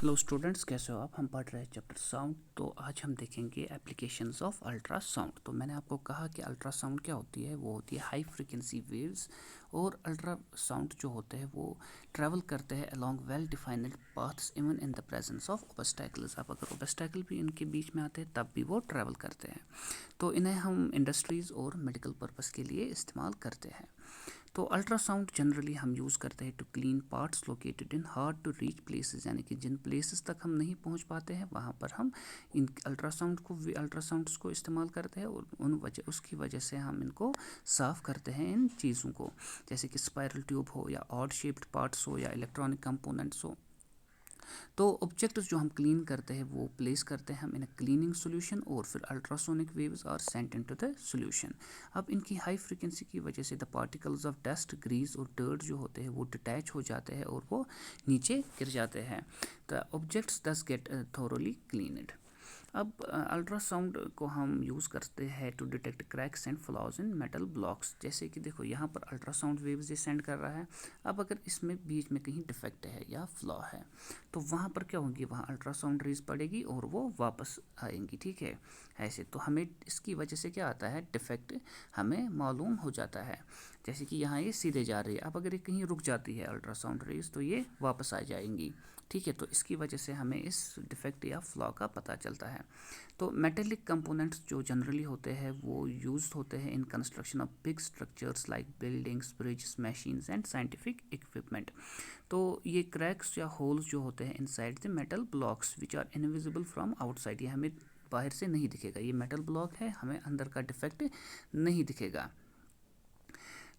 Hello students, कैसे हो आप। हम पढ़ रहे हैं चैप्टर साउंड। तो आज हम देखेंगे एप्लीकेशंस ऑफ अल्ट्रासाउंड। तो मैंने आपको कहा कि अल्ट्रासाउंड क्या होती है। वो होती है हाई फ्रीक्वेंसी वेव्स। और अल्ट्रासाउंड जो होते हैं वो ट्रैवल करते हैं along well defined paths even in the presence of obstacles. अब अगर ऑब्स्टैकल भी इनके बीच में आते हैं तब भी वो ट्रैवल करते हैं। तो इन्हें हम इंडस्ट्रीज़ और मेडिकल पर्पज़ के लिए इस्तेमाल करते हैं। तो अल्ट्रासाउंड जनरली हम यूज़ करते हैं to clean parts located in hard to reach places, यानी कि जिन प्लेसेस तक हम नहीं पहुंच पाते हैं वहाँ पर हम इन अल्ट्रासाउंड्स को इस्तेमाल करते हैं। और उसकी वजह से हम इनको साफ़ करते हैं इन चीज़ों को, जैसे कि स्पायरल ट्यूब हो या ऑड शेप्ड पार्ट्स हो या इलेक्ट्रॉनिक कंपोनेंट्स हो। तो ऑब्जेक्ट्स जो हम क्लीन करते हैं वो प्लेस करते हैं हम इन अ क्लीनिंग सोल्यूशन, और फिर ultrasonic waves are sent into the solution. अब इनकी हाई फ्रीक्वेंसी की वजह से the particles of dust, grease और डर्ट जो होते हैं वो डिटैच हो जाते हैं और वो नीचे गिर जाते हैं। The objects thus get thoroughly cleaned. अब अल्ट्रासाउंड को हम यूज़ करते हैं to detect cracks and flaws in metal blocks. जैसे कि देखो यहाँ पर अल्ट्रासाउंड वेव्स ये सेंड कर रहा है। अब अगर इसमें बीच में कहीं डिफेक्ट है या फ्लॉ है तो वहाँ पर क्या होगी, वहाँ अल्ट्रासाउंड रेज पड़ेगी और वो वापस आएंगी। ठीक है, ऐसे तो हमें इसकी वजह से क्या आता है, डिफेक्ट हमें मालूम हो जाता है। जैसे कि यहाँ ये सीधे जा रही है, अब अगर ये कहीं रुक जाती है अल्ट्रासाउंड रेज तो ये वापस आ जाएंगी। ठीक है, तो इसकी वजह से हमें इस डिफेक्ट या फ्लॉ का पता चलता है। तो मेटेलिक कंपोनेंट्स जो जनरली होते हैं वो यूज होते हैं in construction of big structures like buildings, bridge, machines and scientific equipment. तो ये क्रैक्स या होल्स जो होते हैं inside the metal blocks which are invisible from outside, ये हमें बाहर से नहीं दिखेगा। ये मेटल ब्लॉक है, हमें अंदर का डिफेक्ट नहीं दिखेगा।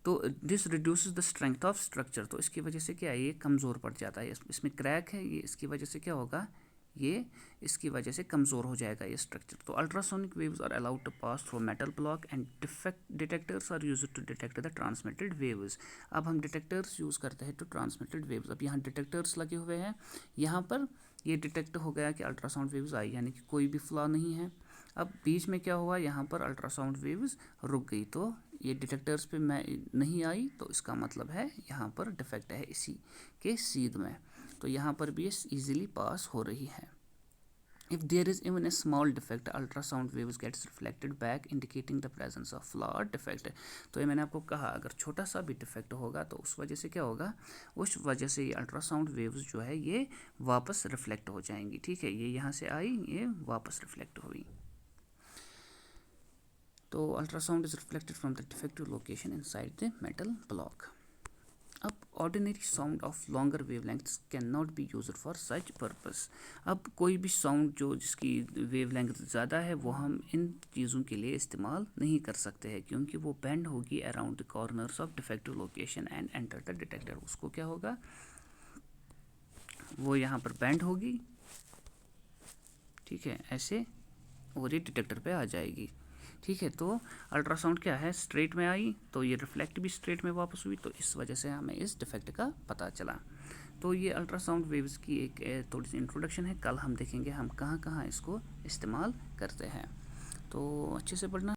तो this reduces the strength of structure. तो इसकी वजह से क्या है, ये कमज़ोर पड़ जाता है। इसमें क्रैक है, ये इसकी वजह से क्या होगा, ये इसकी वजह से कमज़ोर हो जाएगा ये स्ट्रक्चर। तो ultrasonic waves are allowed to pass through metal block and detectors are used to detect the transmitted waves. अब हम डिटेक्टर्स यूज़ करते हैं टू ट्रांसमिटेड वेव्स। अब यहाँ डिटेक्टर्स लगे हुए हैं, यहाँ पर ये डिटेक्ट हो गया कि अल्ट्रासाउंड वेव्स आई, यानी कि कोई भी फ्लॉ नहीं है। अब बीच में क्या हुआ, यहाँ पर अल्ट्रासाउंड वेव्स रुक गई, तो ये डिटेक्टर्स पे मैं नहीं आई, तो इसका मतलब है यहाँ पर डिफेक्ट है इसी के सीध में। तो यहाँ पर भी ये ईजिली पास हो रही है। If there is even a small defect, ultrasound waves gets reflected back indicating the presence of flaw or defect। तो ये मैंने आपको कहा, अगर छोटा सा भी डिफेक्ट होगा तो उस वजह से क्या होगा, उस वजह से ये अल्ट्रासाउंड वेव्स जो है ये वापस रिफ्लेक्ट हो जाएंगी। ठीक है, ये यहाँ से आई, ये वापस रिफ्लेक्ट हुई। तो ultrasound is reflected from the defective location inside the metal block. अब ordinary sound of longer wavelengths can not be used for such purpose. अब कोई भी साउंड जो जिसकी वेवलेंथ ज़्यादा है वो हम इन चीज़ों के लिए इस्तेमाल नहीं कर सकते हैं, क्योंकि वो बेंड होगी around the corners of defective location and enter the detector. उसको क्या होगा, वो यहाँ पर बेंड होगी, ठीक है, ऐसे, और ये डिटेक्टर पे आ जाएगी। ठीक है, तो अल्ट्रासाउंड क्या है, स्ट्रेट में आई तो ये रिफ्लेक्ट भी स्ट्रेट में वापस हुई, तो इस वजह से हमें इस डिफेक्ट का पता चला। तो ये अल्ट्रासाउंड वेव्स की एक थोड़ी सी इंट्रोडक्शन है। कल हम देखेंगे हम कहाँ कहाँ इसको इस्तेमाल करते हैं। तो अच्छे से पढ़ना।